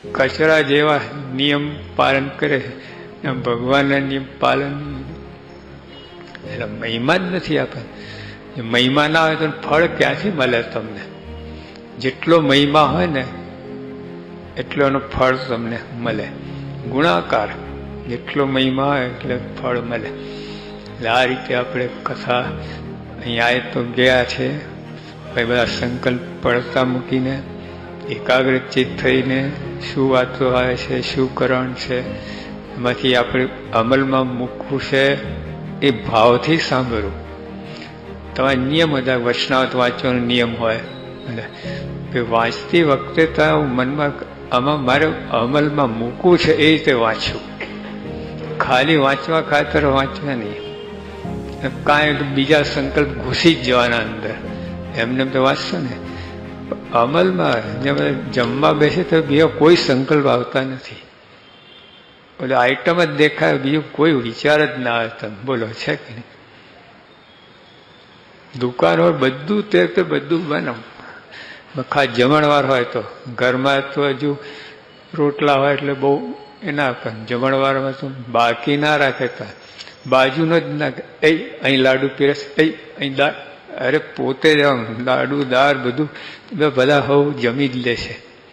કચરા જેવા નિયમ પાલન કરે એમ ભગવાનના નિયમ પાલન, એટલે મહિમા જ નથી આપણને. મહિમા ના હોય તો ફળ ક્યાંથી મળે તમને? જેટલો મહિમા હોય ને એટલો એનો ફળ તમને મળે, ગુણાકાર. જેટલો મહિમા હોય એટલે ફળ મળે. એટલે આ રીતે આપણે કથા અહીંયા તો ગયા છે. ભાઈ બધા સંકલ્પ પડતા મૂકીને એકાગ્રચિત થઈને શું વાતો આવે છે, શું કરણ છે, એમાંથી આપણે અમલમાં મૂકવું છે. એ ભાવથી સાંભળવું. તમારે નિયમ હતા, વચનાવત વાંચવાનો નિયમ હોય એટલે વાંચતી વખતે તો મનમાં આમાં મારે અમલમાં મૂકવું છે એ રીતે વાંચવું. ખાલી વાંચવા ખાતર વાંચવા નહીં. કાંઈ બીજા સંકલ્પ ઘૂસી જ જવાના અંદર, એમને તો વાંચશો ને. અમલમાં જેમ જમવા બેસે તો બીજા કોઈ સંકલ્પ આવતા નથી. એટલે આઈટમ જ દેખાય, બીજું કોઈ વિચાર જ ના આવે. તમે બોલો છે કે નહીં? દુકાન હોય બધું તે બધું બનાવ. ખાસ જમણવાર હોય તો ઘરમાં તો હજુ રોટલા હોય એટલે બહુ એના પણ જમણવારમાં તો બાકી ના રાખે. બાજુનો જ ના અહીં લાડુ પીરસ, અહીં દાળ. અરે પોતે જ આમ લાડુ દાળ બધું બધા હવ જમી જ લે છે.